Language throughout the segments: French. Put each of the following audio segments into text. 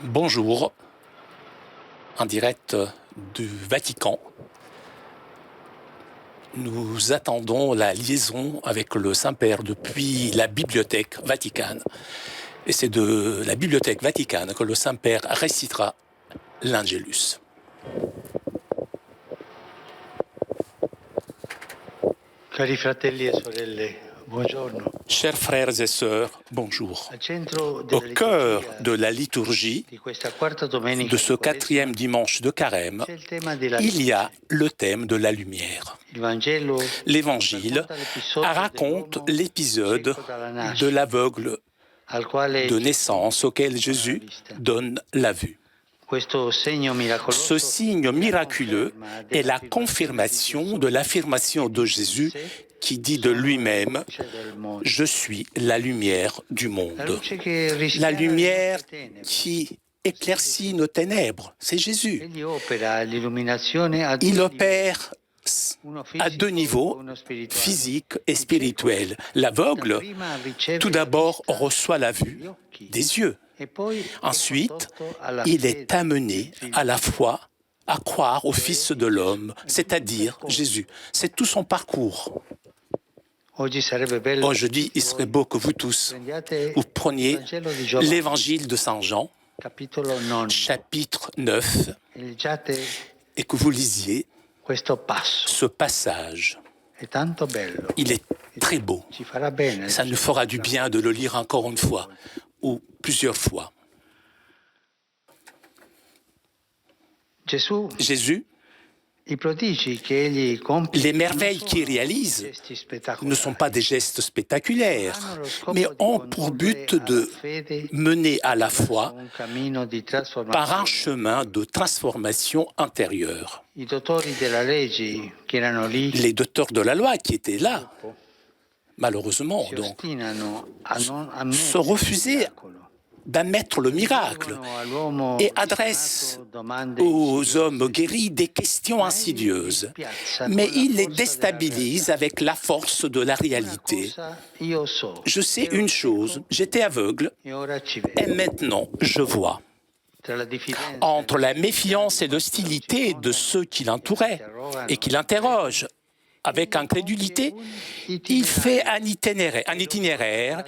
Bonjour, en direct du Vatican. Nous attendons la liaison avec le Saint-Père depuis la Bibliothèque Vaticane. Et c'est de la Bibliothèque Vaticane que le Saint-Père récitera l'Angelus. Cari fratelli e sorelle, buongiorno. Chers frères et sœurs, bonjour. Al centro Au della cœur liturgia de la liturgie di questa quarta domenica de ce di Quaresima quatrième dimanche de Carême, c'è il tema della il y a luce. le thème de la lumière. Il Vangelo L'Évangile racconta l'episodio raconte dell'uomo l'épisode cieco dalla de nascita, l'aveugle al quale de Gesù naissance auquel dona la Jésus vista. donne la vue. Questo segno miracoloso Ce signe miraculeux conferma est la dell'affermazione di confirmation Gesù de l'affirmation de Jésus qui dit de lui-même luce del mondo. « Je suis la lumière du La monde luce che ». La rischiara le lumière nostre tenebre. qui éclaircit nos ténèbres, c'est Jésus. Egli opera l'illuminazione a Il due opère uno à fisico deux niveaux, e uno spirituale. physique et spirituel. L'aveugle, Prima riceve tout la d'abord, vista reçoit la vue dagli occhi des yeux. e poi è Ensuite, condotto alla il fede est amené del à la Figlio. foi, à croire au Fils de l'homme, c'est-à-dire Jésus. C'est tout son parcours. Oggi sarebbe bello Aujourd'hui, il serait beau que vous tous, prendiate vous il preniez Vangelo di Giovanni, l'évangile de Saint Jean, capitolo 9, chapitre 9, e leggiate et que vous lisiez questo passo. ce passage. È tanto bello. Il est très beau. Ci farà bene. Ça nous fera du bien de le lire encore une fois ou plusieurs fois. Gesù, Jésus, i prodigi che egli compie les merveilles non qu'il sono réalise gesti spettacolari, ne sont pas des gestes spectaculaires, hanno lo scopo mais di ont pour but condurre alla de fede mener à la verso foi un cammino di par un trasformazione. chemin de transformation intérieure. I dottori della legge che erano lì Les docteurs de la loi qui étaient là, malheureusement, si donc, ostinano a non se ammettere il refusaient miracolo. d'admettre le miracle Pongono all'uomo et adressent disegnato domande aux insidiose. hommes guéris des questions insidieuses. Mais il les déstabilise avec la force de la Una réalité. cosa io so, Je sais ero une cieco chose, j'étais aveugle e ora ci et vedo. maintenant je vois. Tra la diffidenza Entre la méfiance et l'hostilité de ceux qui l'entouraient et qui l'interrogent avec incrédulité, il fait un itinéraire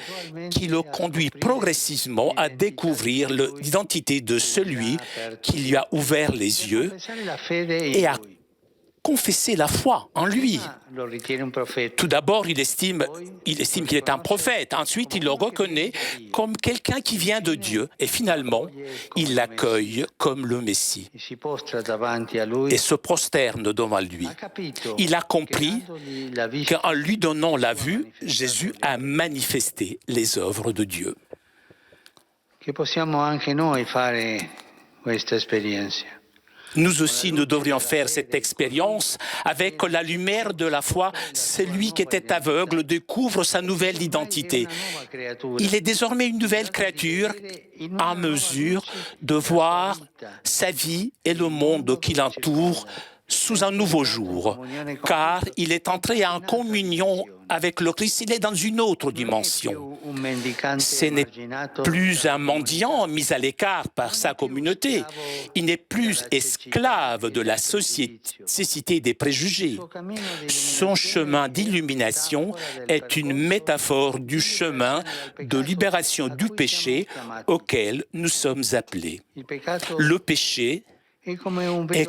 qui le conduit progressivement à découvrir l'identité de celui qui lui a ouvert les yeux confessare la fede in et à lui. confesser la foi en lui. Lo ritiene un profeta. Tout d'abord, il estime qu'il est un prophète. Ensuite, il le reconnaît comme quelqu'un qui vient de Dieu. Et finalement, il l'accueille comme le Messie E si postra davanti a lui. et se prosterne devant lui. Ha capito Il a che compris dandogli la vista qu'en lui donnant la vue, Jésus a manifesté les œuvres de Dieu. che possiamo anche noi fare questa esperienza. Nous aussi, nous devrions faire cette expérience avec la lumière de la foi. Celui qui était aveugle découvre sa nouvelle identité. Il est désormais une nouvelle créature en mesure de voir sa vie et le monde qui l'entoure sous un nouveau jour, car il est entré en communion avec le Christ, il est dans une autre dimension. Ce n'est plus un mendiant mis à l'écart par sa communauté. Il n'est plus esclave de la société des préjugés. Son chemin d'illumination est une métaphore du chemin de libération du péché auquel nous sommes appelés. Le péché est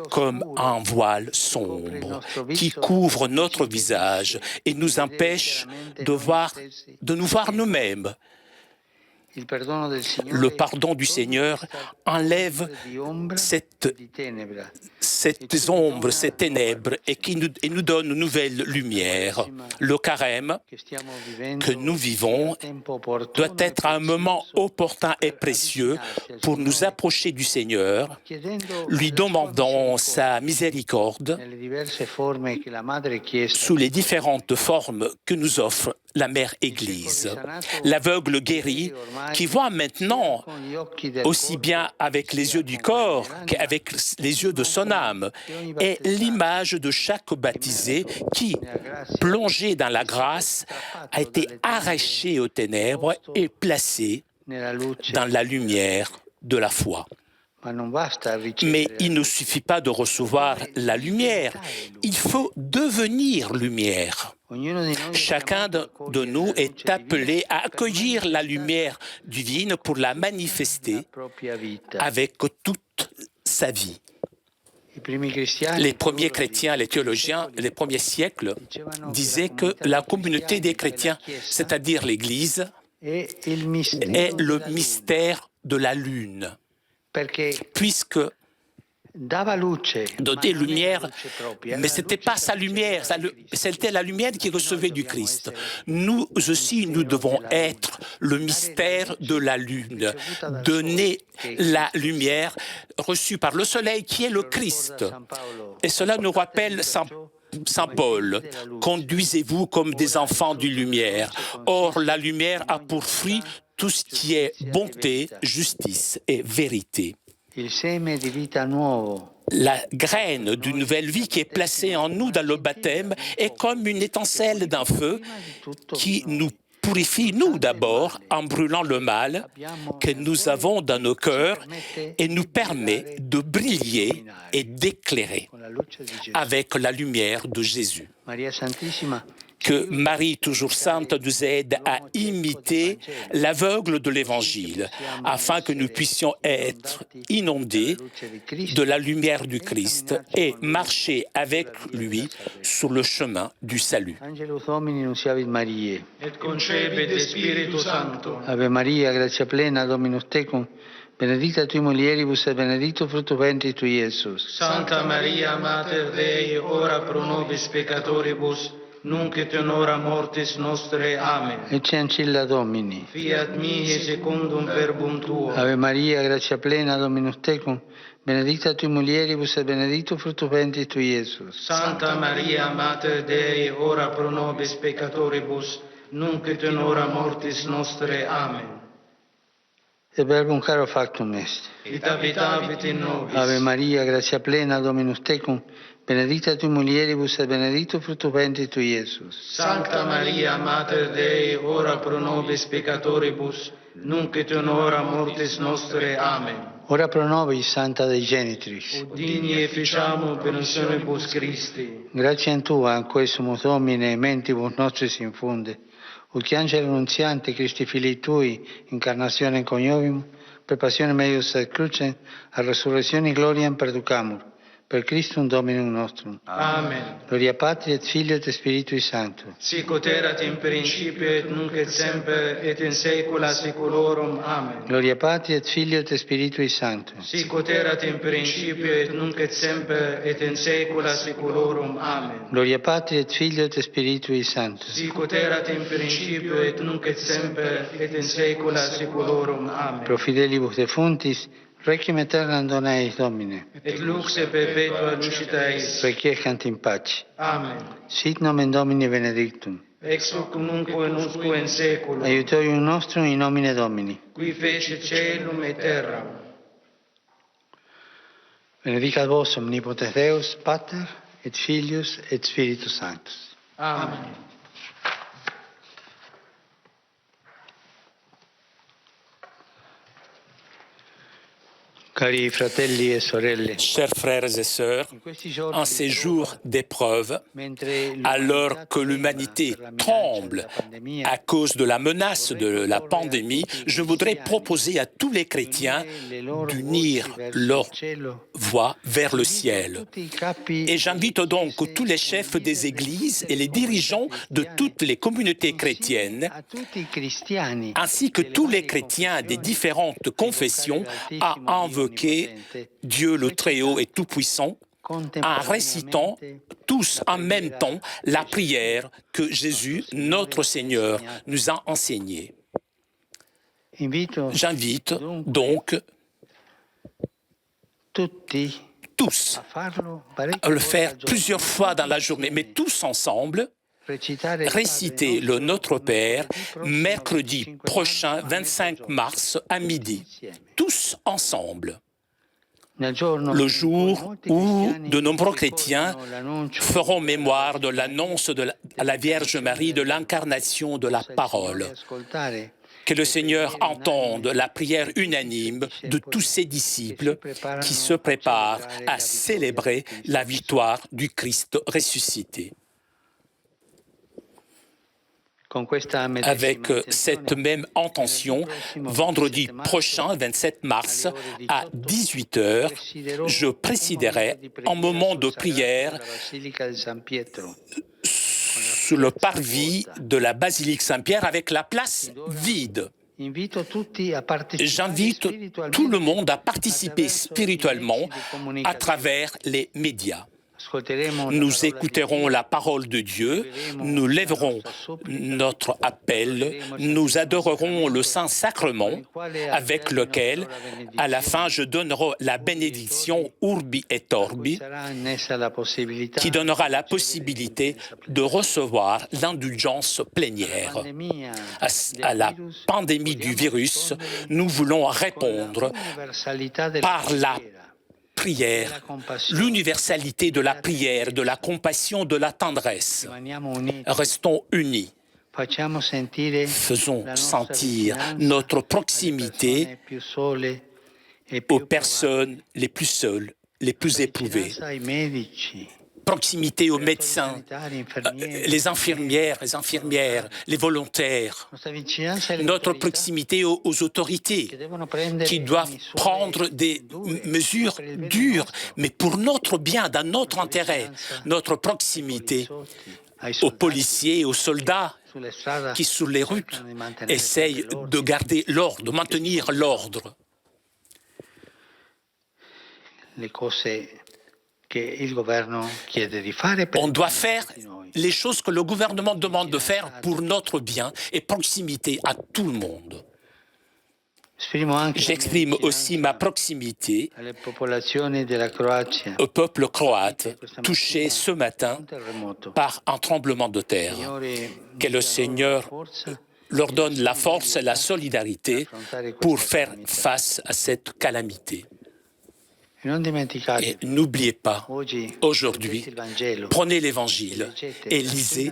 comme un voile sombre qui couvre notre visage et nous empêche de nous voir nous-mêmes. Le pardon du Seigneur enlève cette ombre, ces ténèbres et nous donne une nouvelle lumière. Le carême que nous vivons doit être un moment opportun et précieux pour nous approcher du Seigneur, lui demandant sa miséricorde sous les différentes formes que nous offre la Mère Église. L'aveugle guéri qui voit maintenant aussi bien avec les yeux du corps qu'avec les yeux de son âme est l'image de chaque baptisé qui, plongé dans la grâce, a été arraché aux ténèbres et placé dans la lumière de la foi. Mais il ne suffit pas de recevoir la lumière, il faut devenir lumière. Chacun de nous est appelé à accueillir la lumière divine pour la manifester avec toute sa vie. Les premiers chrétiens, les théologiens, les premiers siècles disaient que la communauté des chrétiens, c'est-à-dire l'Église, est le mystère de la lune, puisque donner lumière, mais ce n'était pas sa lumière, c'était la lumière qui recevait du Christ. Nous aussi, nous devons être le mystère de la lune, donner la lumière reçue par le soleil qui est le Christ. Et cela nous rappelle Saint Paul, conduisez-vous comme des enfants de lumière. Or, la lumière a pour fruit tout ce qui est bonté, justice et vérité. La graine d'une nouvelle vie qui est placée en nous dans le baptême est comme une étincelle d'un feu qui nous purifie, nous d'abord, en brûlant le mal que nous avons dans nos cœurs et nous permet de briller et d'éclairer avec la lumière de Jésus. Que Marie, toujours sainte, nous aide à imiter l'aveugle de l'Évangile, afin que nous puissions être inondés de la lumière du Christ et marcher avec lui sur le chemin du salut. Ave Maria, gratia plena, Dominus tecum, benedicta tui mulieribus et benedictus fructus ventris tui, Iesus. Santa Maria, Mater Dei, ora pro nobis peccatoribus, nunc et in hora mortis nostre. Amen. Ecce ancilla Domini. Fiat mihi secundum verbum tuo. Ave Maria, gratia plena, Dominus tecum, benedicta tui mulieribus et benedictus fructus ventris tui, Iesus. Santa Maria, Mater Dei, ora pro nobis peccatoribus, nunc et in hora mortis nostre. Amen. Et verbum caro factum est. Et habitavit in nobis. Ave Maria, gratia plena, Dominus tecum, benedicta tui mulieribus et benedictus fructus ventris tui, Iesus. Sancta Maria, Mater Dei, ora pro nobis peccatoribus, nunc et in hora mortis nostre. Amen. Ora pro nobis, Santa Dei Genitrix. Ut digni efficiamur pensionibus Christi. Gratiam Tua, anque sumus Domine, mentibus nostris infunde, ut che angelo annunziante Christi Filii Tui, incarnazione coniovimus, per passione meius et crucem, a resurrezione gloriam perducamur. Per Christum Dominum nostrum. Amen. Gloria Patri et Filio et Spiritui Sancto. Sic ut erat in principio et nunc et semper et in saecula saeculorum. Amen. Gloria Patri et Filio et Spiritui Sancto. Sic ut erat in principio et nunc et semper et in saecula saeculorum. Amen. Gloria Patri et Filio et Spiritui Sancto. Sic ut erat in principio et nunc et semper et in saecula saeculorum. Amen. Pro fidelibus defuntis, requiem aeternam dona eis Domine. Et lux perpetua lucida eis. Requiescant in pace. Amen. Sit nomen Domini benedictum. Ex hoc nunc et nusque in saeculum. Aiutorium nostrum in nomine Domini. Qui fecit caelum et terram. Benedicat vos omnipotens Deus, Pater, et Filius, et Spiritus Sanctus. Amen. Cari fratelli e sorelle, Chers frères et sœurs, en ces jours d'épreuve, alors que l'humanité tremble à cause de la menace de la pandémie, je voudrais proposer à tous les chrétiens d'unir leur voix vers le ciel. Et j'invite donc tous les chefs des églises et les dirigeants de toutes les communautés chrétiennes, ainsi que tous les chrétiens des différentes confessions, à invoquer Dieu le Très-Haut et Tout-Puissant en récitant tous en même temps la prière que Jésus, notre Seigneur, nous a enseignée. J'invite donc tous à le faire plusieurs fois dans la journée, mais tous ensemble, réciter le Notre Père mercredi prochain, 25 mars, à midi. Tous ensemble. Le jour où de nombreux chrétiens feront mémoire de l'annonce à la Vierge Marie de l'incarnation de la parole. Que le Seigneur entende la prière unanime de tous ses disciples qui se préparent à célébrer la victoire du Christ ressuscité. Avec cette même intention, vendredi prochain, 27 mars, à 18h, je présiderai un moment de prière sur le parvis de la basilique Saint-Pierre avec la place vide. J'invite tout le monde à participer spirituellement à travers les médias. Nous écouterons la parole de Dieu, nous lèverons notre appel, nous adorerons le Saint-Sacrement avec lequel, à la fin, je donnerai la bénédiction Urbi et Orbi qui donnera la possibilité de recevoir l'indulgence plénière. À la pandémie du virus, nous voulons répondre par la prière, l'universalité de la prière, de la compassion, de la tendresse. Restons unis. Faisons sentir notre proximité aux personnes les plus seules, les plus éprouvées. Proximité aux médecins, les infirmières, les volontaires. Notre proximité aux autorités qui doivent prendre des mesures dures, mais pour notre bien, dans notre intérêt. Notre proximité aux policiers et aux soldats qui, sur les routes, essayent de garder l'ordre, de maintenir l'ordre. On doit faire les choses que le gouvernement demande de faire pour notre bien et proximité à tout le monde. J'exprime aussi ma proximité au peuple croate touché ce matin par un tremblement de terre. Que le Seigneur leur donne la force et la solidarité pour faire face à cette calamité. Et n'oubliez pas, aujourd'hui, prenez l'Évangile et lisez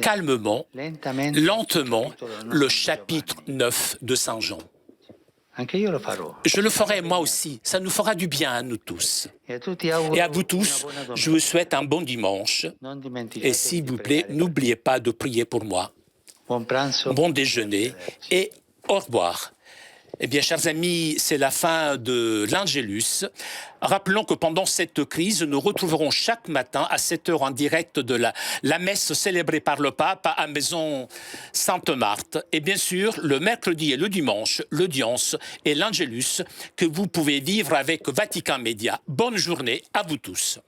calmement, lentement, le chapitre 9 de Saint Jean. Je le ferai moi aussi, ça nous fera du bien à nous tous. Et à vous tous, je vous souhaite un bon dimanche. Et s'il vous plaît, n'oubliez pas de prier pour moi. Bon déjeuner et au revoir. Eh bien, chers amis, c'est la fin de l'Angélus. Rappelons que pendant cette crise, nous retrouverons chaque matin à 7 heures en direct de la messe célébrée par le pape à Maison Sainte-Marthe. Et bien sûr, le mercredi et le dimanche, l'audience et l'Angélus que vous pouvez vivre avec Vatican Média. Bonne journée à vous tous.